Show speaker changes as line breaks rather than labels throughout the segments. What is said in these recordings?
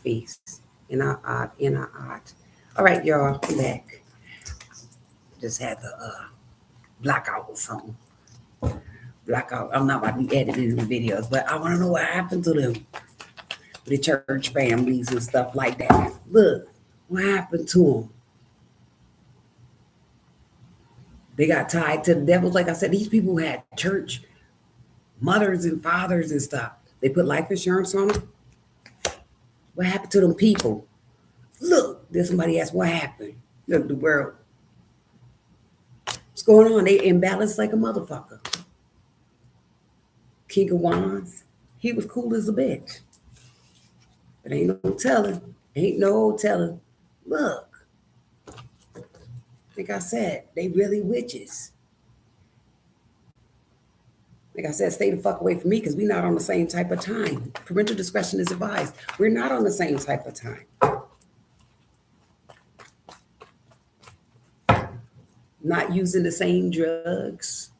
face. In our art, in our art. All right, y'all, I'm back. Just had to block out or something. Block out. I'm not about to be editing the videos, but I want to know what happened to them. The church families and stuff like that. Look, what happened to them? They got tied to the devils. Like I said, these people had church mothers and fathers and stuff. They put life insurance on them. What happened to them people? Look, there's somebody asked what happened. Look, the world. What's going on? They imbalanced like a motherfucker. King of Wands, he was cool as a bitch. But ain't no telling. Ain't no telling. Look, like I said, they really witches. Like I said, stay the fuck away from me because we're not on the same type of time. Parental discretion is advised. We're not on the same type of time. Not using the same drugs.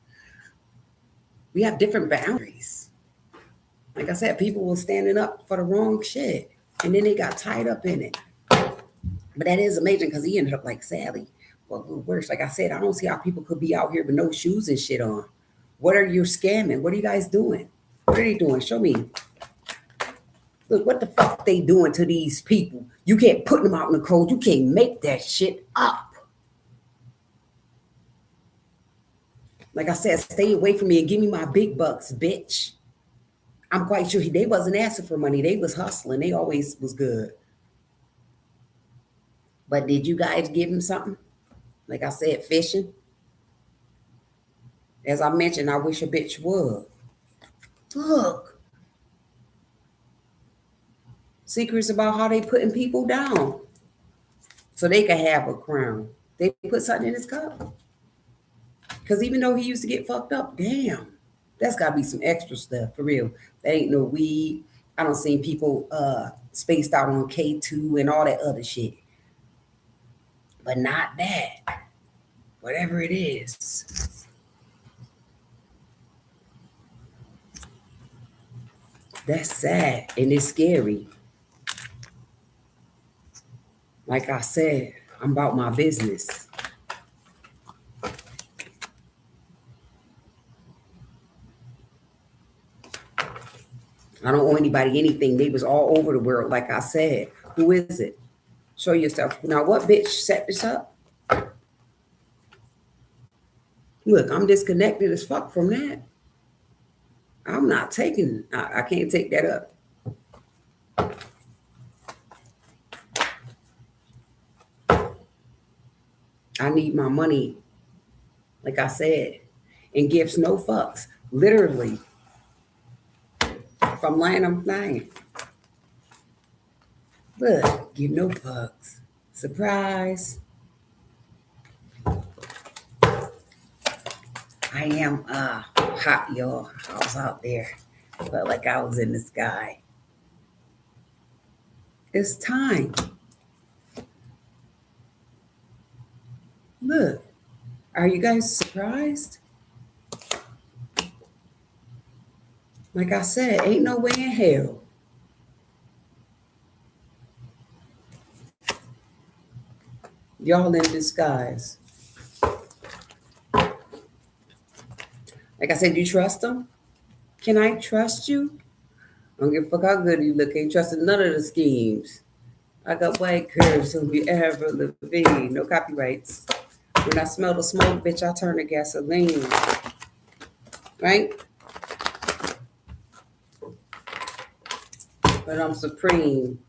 We have different boundaries. Like I said, people were standing up for the wrong shit. And then they got tied up in it. But that is amazing because he ended up like Sally. Well, worse, like I said, I don't see how people could be out here with no shoes and shit on. What are you scamming? What are you guys doing? What are they doing? Show me. Look, what the fuck they doing to these people? You can't put them out in the cold. You can't make that shit up. Like I said, stay away from me and give me my big bucks, bitch. I'm quite sure they wasn't asking for money. They was hustling. They always was good. But did you guys give him something? Like I said, fishing. As I mentioned, I wish a bitch would. Look. Secrets about how they putting people down. So they can have a crown. They put something in his cup. Because even though he used to get fucked up, damn. That's got to be some extra stuff, for real. That ain't no weed. I don't see people spaced out on K2 and all that other shit. But not that. Whatever it is. That's sad and it's scary. Like I said, I'm about my business. I don't owe anybody anything. They was all over the world, like I said. Who is it? Show yourself. Now, what bitch set this up? Look, I'm disconnected as fuck from that. I'm not taking, I can't take that up. I need my money, like I said, and gives no fucks. Literally. If I'm lying, I'm lying. Look, give no fucks. Surprise. I am hot, y'all. I was out there. Felt like I was in the sky. It's time. Look, are you guys surprised? Like I said, ain't no way in hell. Y'all in disguise. Like I said, you trust them? Can I trust you? I don't give a fuck how good you look. Ain't trusting none of the schemes. I got white curves on you ever Levine. No copyrights. When I smell the smoke, bitch, I turn to gasoline. Right? But I'm supreme.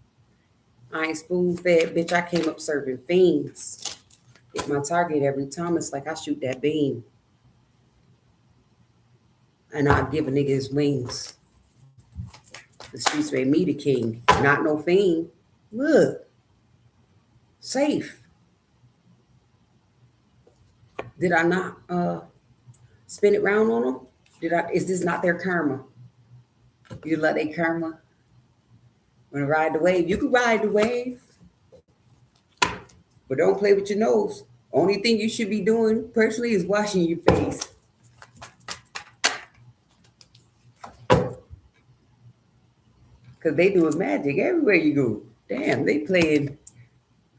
I ain't spoon fed, bitch. I came up serving fiends. Hit my target every time. It's like I shoot that beam. And I give a nigga his wings. The streets made me the king, not no fiend. Look. Safe. Did I not spin it round on them? Is this not their karma? You let their karma? Wanna ride the wave? You can ride the wave. But don't play with your nose. Only thing you should be doing personally is washing your face. Because they doing magic everywhere you go. Damn, they playing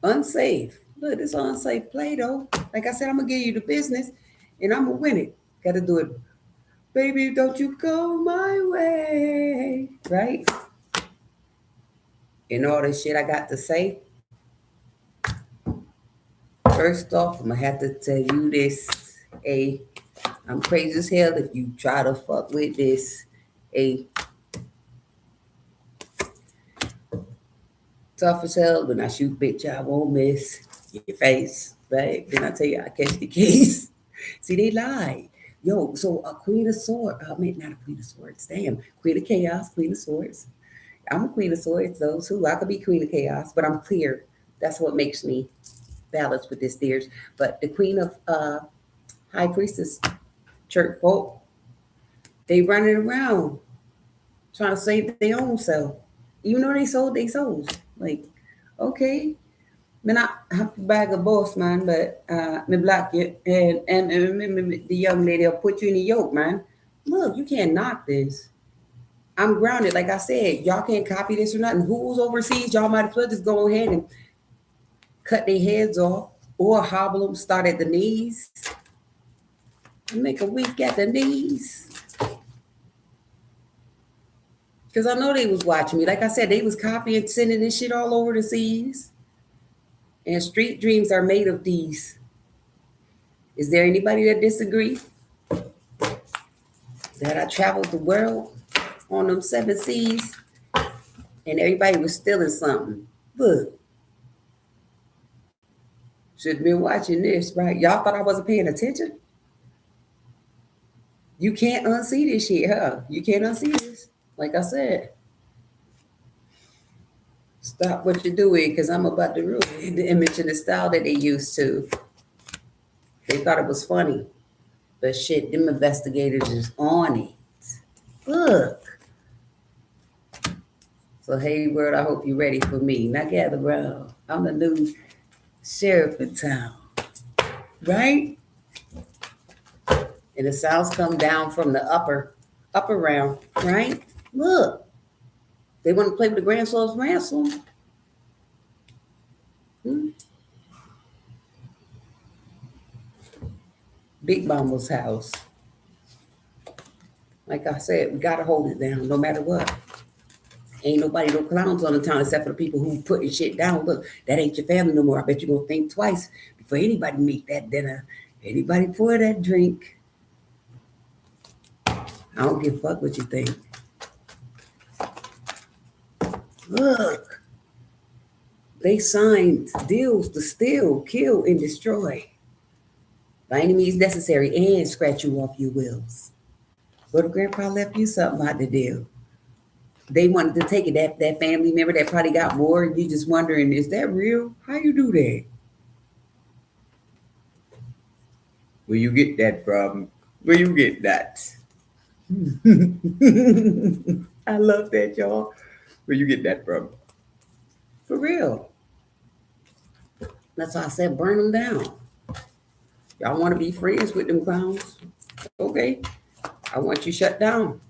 unsafe. Look, it's unsafe play though. Like I said, I'm gonna give you the business and I'm gonna win it. Gotta do it. Baby, don't you go my way. Right? And all the shit I got to say. First off, I'm gonna have to tell you this. A, I'm crazy as hell if you try to fuck with this. A, tough as hell when I shoot, bitch, I won't miss your face. Right? Then I tell you I catch the case. See, they lied. Yo, so a queen of swords. I mean, not a queen of swords. Damn, queen of chaos, queen of swords. I'm a queen of swords, though, too. I could be queen of chaos, but I'm clear. That's what makes me balanced with this theirs. But the queen of high priestess, church folk, they running around trying to save their own self, even though they sold their souls. Like, okay, man, I have to bag a boss, man, but me block you, and the young lady will put you in the yoke, man. Look, you can't knock this. I'm grounded, like I said. Y'all can't copy this or nothing. Who's overseas? Y'all might as well just go ahead and cut their heads off or hobble them, start at the knees, and make a week at the knees. Because I know they was watching me. Like I said, they was copying, sending this shit all over the seas. And street dreams are made of these. Is there anybody that disagree? That I traveled the world on them 7 seas and everybody was stealing something. Look. Should have been watching this, right? Y'all thought I wasn't paying attention? You can't unsee this shit, huh? You can't unsee this. Like I said. Stop what you're doing because I'm about to ruin the image and the style that they used to. They thought it was funny. But shit, them investigators is on it. Look. So, hey, world, I hope you're ready for me. Now, gather around. I'm the new sheriff in town. Right? And the sounds come down from the upper round. Right? Look. They want to play with the Grand Soul's ransom. Big Mama's house. Like I said, we gotta hold it down no matter what. Ain't nobody, no clowns on the town except for the people who putting shit down. Look, that ain't your family no more. I bet you're gonna think twice before anybody make that dinner, anybody pour that drink. I don't give a fuck what you think. Look, they signed deals to steal, kill, and destroy by any means necessary and scratch you off your wills. But grandpa left you something out the deal. They wanted to take it, that family member that probably got more, and you just wondering, is that real? How you do that? Where you get that from? Where you get that? I love that, y'all. Where you get that from? For real. That's why I said burn them down. Y'all want to be friends with them clowns? Okay. I want you shut down.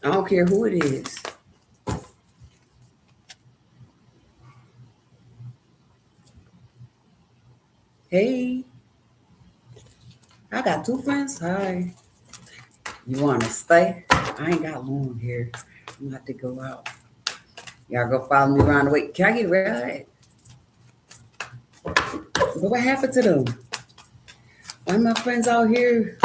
I don't care who it is. Hey, I got 2 friends. Hi. You want to stay? I ain't got long here. I'm about to go out. Y'all go follow me around the way. Can I get a ride? But what happened to them? Why my friends out here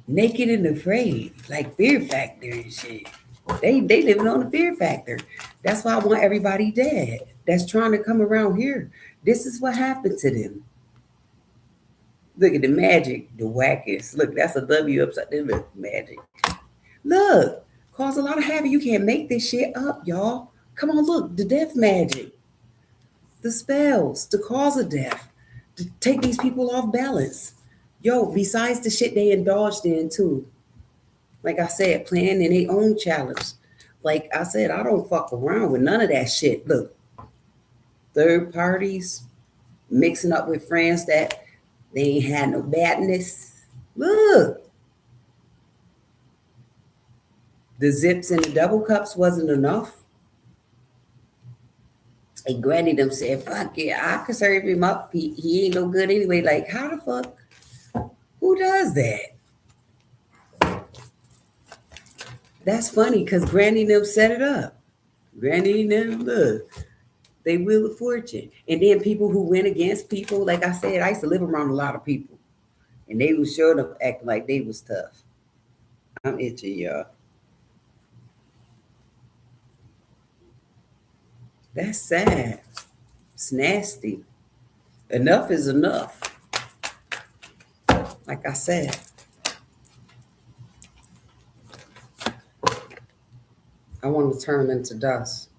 naked and afraid, like Fear Factor and shit? They living on the Fear Factor. That's why I want everybody dead. That's trying to come around here. This is what happened to them. Look at the magic, the wackest. Look, that's a W upside down. Look, magic. Look, cause a lot of havoc. You can't make this shit up, y'all. Come on, look, the death magic, the spells, the cause of death, to take these people off balance. Yo, besides the shit they indulged in too. Like I said, playing in their own challenge. Like I said, I don't fuck around with none of that shit. Look, third parties mixing up with friends that they ain't had no badness. Look, the zips and the double cups wasn't enough. And Granny them said, fuck yeah, I could serve him up. He ain't no good anyway. Like, how the fuck? Who does that? That's funny because Granny them set it up. Granny them, look, they wheel of fortune. And then people who went against people, like I said, I used to live around a lot of people. And they was sure to act like they was tough. I'm itchy, y'all. That's sad. It's nasty. Enough is enough. Like I said, I want to turn into dust.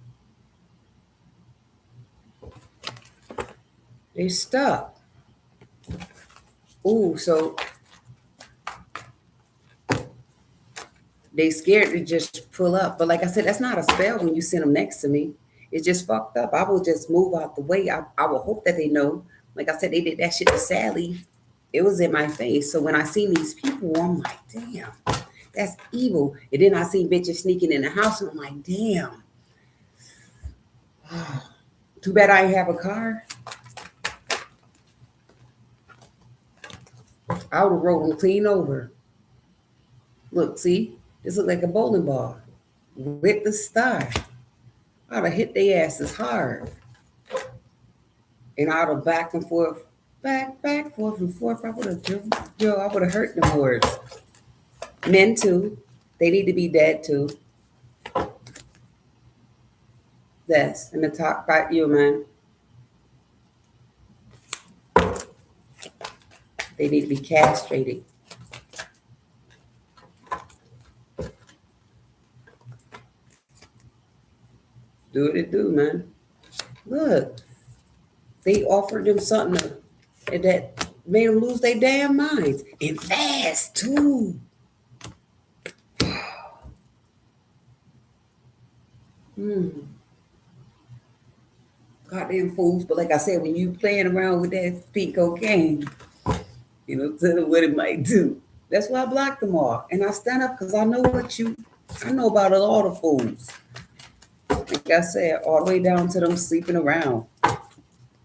They stuck. Ooh, so they scared to just pull up. But like I said, that's not a spell when you send them next to me. It's just fucked up. I will just move out the way. I will hope that they know. Like I said, they did that shit to Sally. It was in my face. So when I seen these people, I'm like, damn, that's evil. And then I seen bitches sneaking in the house, and I'm like, damn. Too bad I ain't have a car. I would have rolled them clean over. Look, see? This look like a bowling ball. With the star. I'd have hit their asses hard. And I'd have back and forth, forth and forth. I would have hurt them words. Men too. They need to be dead too. Yes, and to talk about you, man. They need to be castrated. Do what it do, man. Look, they offered them something that made them lose their damn minds. And fast, too. Goddamn fools. But like I said, when you playing around with that pink cocaine, tell them what it might do. That's why I blocked them all. And I stand up because I know I know about a lot of fools. Like I said, all the way down to them sleeping around.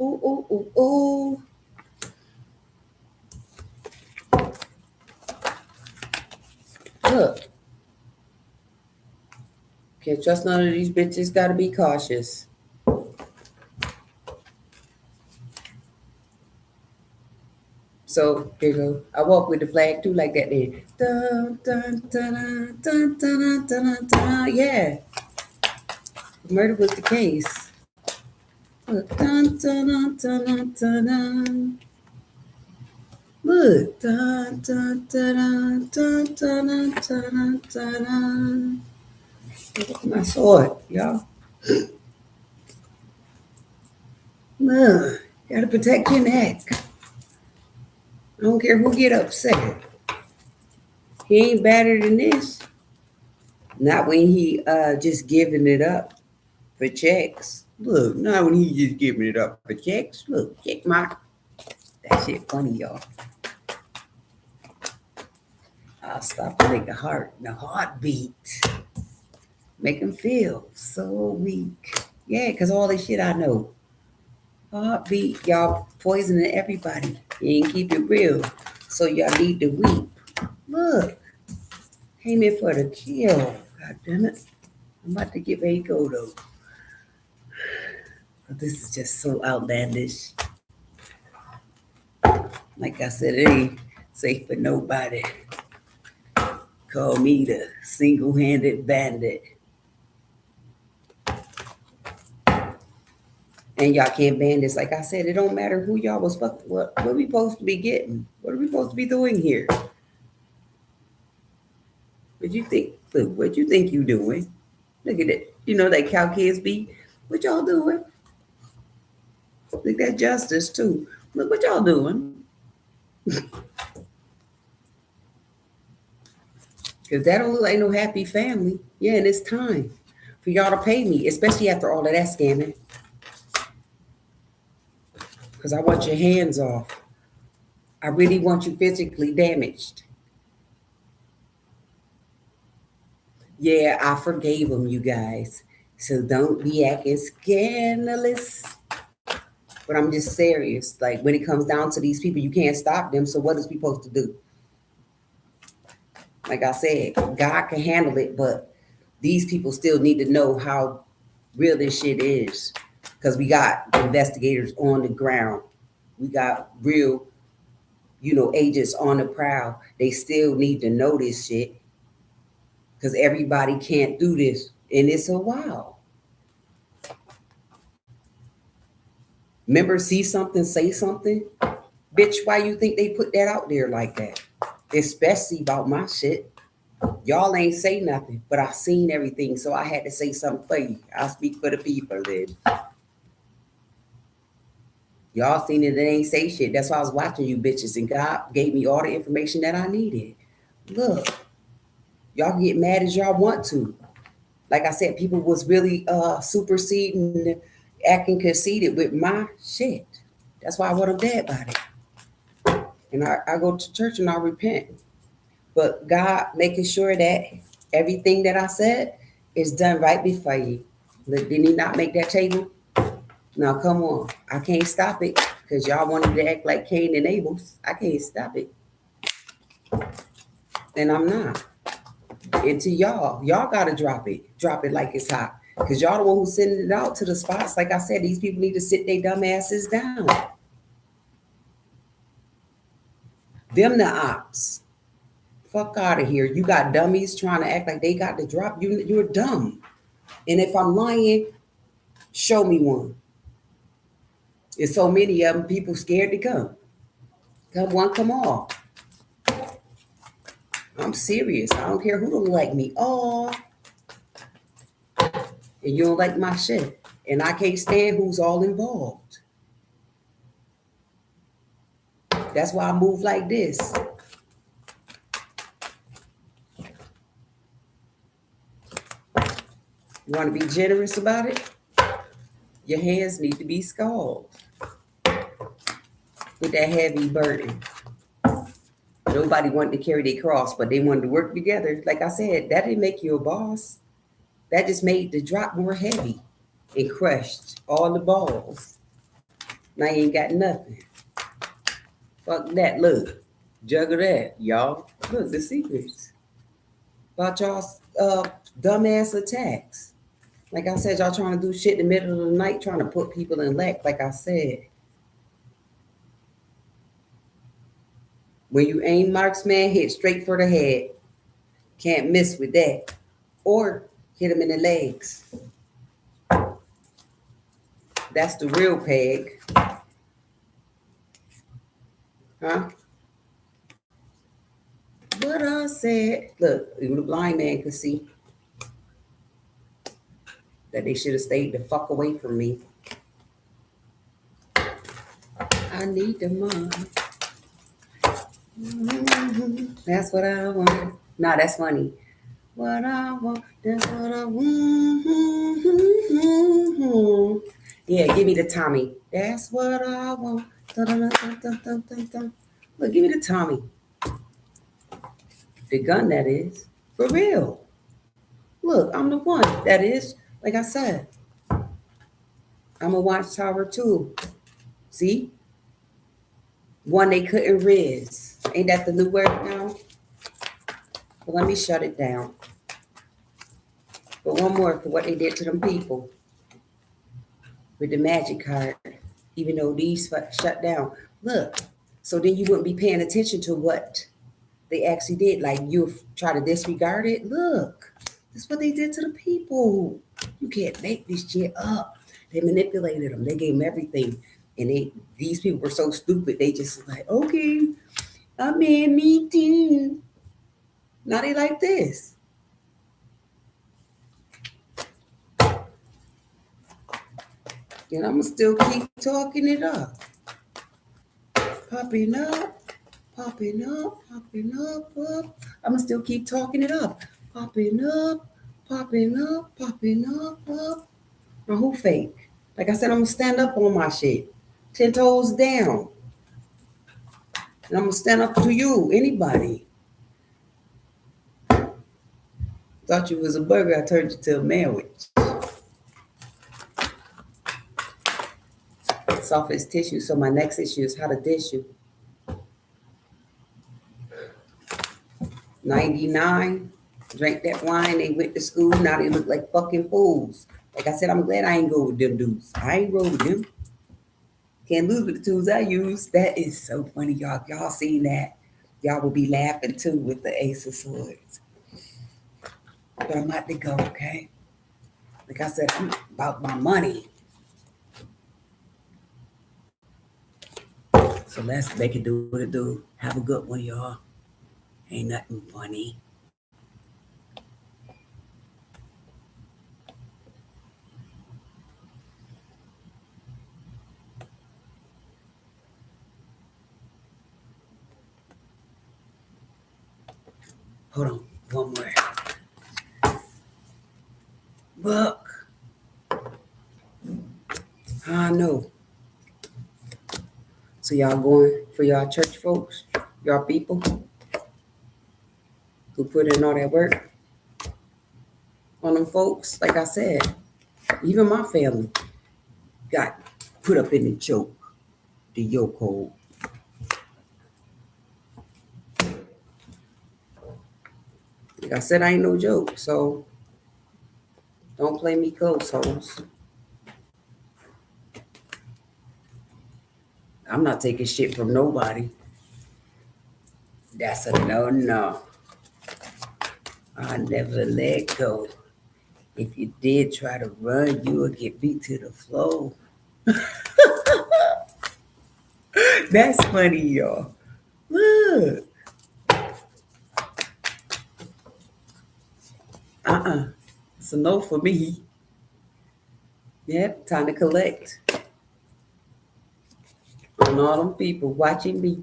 Ooh, ooh, ooh, ooh. Look. Can't trust none of these bitches. Gotta be cautious. So here you go. I walk with the flag too, like that. Then dun dun dun dun dun dun dun dun. Yeah, murder was the case. Look, dun dun dun dun dun dun. Look, dun dun dun dun dun dun dun dun. Look at my sword, y'all. Look, gotta protect your neck. I don't care who get upset. He ain't better than this. Not when he just giving it up for checks. Look, not when he just giving it up for checks. Look, check my. That shit funny, y'all. I'll stop to make the heartbeat. Make him feel so weak. Yeah, because all this shit I know. Heartbeat, y'all poisoning everybody. You ain't keep it real. So y'all need to weep. Look. Came in for the kill. God damn it. I'm about to get ready to go though. But this is just so outlandish. Like I said, it ain't safe for nobody. Call me the single-handed bandit. And y'all can't ban this. Like I said, it don't matter who y'all was fucking. What are we supposed to be getting? What are we supposed to be doing here? What you think? Look, what you think you doing? Look at it. You know that cow kids be. What y'all doing? Look at justice too. Look what y'all doing. Because that don't look like no happy family. Yeah, and it's time for y'all to pay me, especially after all of that scamming. Because I want your hands off. I really want you physically damaged. Yeah, I forgave him, you guys. So don't be acting scandalous. But I'm just serious. Like when it comes down to these people, you can't stop them. So what is we supposed to do? Like I said, God can handle it, but these people still need to know how real this shit is. Because we got investigators on the ground. We got real, agents on the prowl. They still need to know this shit. Because everybody can't do this. And it's a while. Remember, see something, say something? Bitch, why you think they put that out there like that? Especially about my shit. Y'all ain't say nothing, but I seen everything, so I had to say something for you. I speak for the people, then. Y'all seen it, they ain't say shit. That's why I was watching you bitches, and God gave me all the information that I needed. Look, y'all can get mad as y'all want to. Like I said, people was really superseding, acting conceited with my shit. That's why I want them dead by it. And I go to church and I repent. But God making sure that everything that I said is done right before you. Look, didn't he not make that table? Now come on. I can't stop it because y'all wanted to act like Cain and Abel's. I can't stop it. And I'm not. And to y'all gotta drop it. Drop it like it's hot. Because y'all the one who's sending it out to the spots. Like I said, these people need to sit their dumb asses down. Them the ops. Fuck out of here. You got dummies trying to act like they got the drop. You're dumb. And if I'm lying, show me one. There's so many of them, people scared to come. Come one, come all. I'm serious. I don't care who don't like me. Oh, and you don't like my shit. And I can't stand who's all involved. That's why I move like this. You want to be generous about it? Your hands need to be scalded with that heavy burden. Nobody wanted to carry their cross, but they wanted to work together. Like I said, that didn't make you a boss. That just made the drop more heavy and crushed all the balls. Now you ain't got nothing. Fuck that. Look, juggle that, y'all. Look, the secrets about y'all's dumbass attacks. Like I said, y'all trying to do shit in the middle of the night, trying to put people in lack. Like I said, when you aim marksman, hit straight for the head. Can't miss with that. Or hit him in the legs. That's the real peg. Huh? What I said. Look, even the blind man could see that they should have stayed the fuck away from me. I need the money. That's what I want. Nah, that's funny. What I want, that's what I want. Yeah, give me the Tommy. That's what I want. Dun, dun, dun, dun, dun, dun, dun. Look, give me the Tommy. The gun, that is. For real. Look, I'm the one. That is, like I said, I'm a watchtower too. See? One they couldn't riz. Ain't that the new word now? Well, let me shut it down. But one more for what they did to them people with the magic card, even though these shut down. Look, so then you wouldn't be paying attention to what they actually did. Like you try to disregard it. Look, that's what they did to the people. You can't make this shit up. They manipulated them. They gave them everything. And these people were so stupid. They just like, okay, I'm in, me too. Now they like this. And I'm going to still keep talking it up. Popping up, popping up, popping up, up. I'm going to still keep talking it up. Popping up, popping up, popping up, up. Now who fake? Like I said, I'm going to stand up on my shit. 10 toes down. And I'm gonna stand up to you, anybody. Thought you was a burger, I turned you to a sandwich. Soft as tissue. So my next issue is how to dish you. 99, drank that wine, they went to school, now they look like fucking fools. Like I said, I'm glad I ain't go with them dudes. I ain't roll with them. Can't lose with the tools I use. That is so funny, y'all. If y'all seen that, y'all will be laughing too with the Ace of Swords. But I'm about to go, okay? Like I said, I'm about my money. So let's make it do what it do. Have a good one, y'all. Ain't nothing funny. Hold on, one more. Buck. I know. So y'all going for y'all church folks, y'all people who put in all that work on them folks. Like I said, even my family got put up in the yoke hold. Like I said, I ain't no joke, so don't play me close, hoes. I'm not taking shit from nobody. That's a no. I never let go. If you did try to run, you would get beat to the floor. That's funny, y'all. Look. It's a no for me. Yep, time to collect on all them people watching me.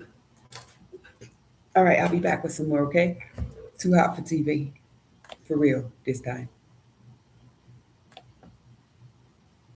All right, I'll be back with some more, okay? Too hot for TV. For real, this time.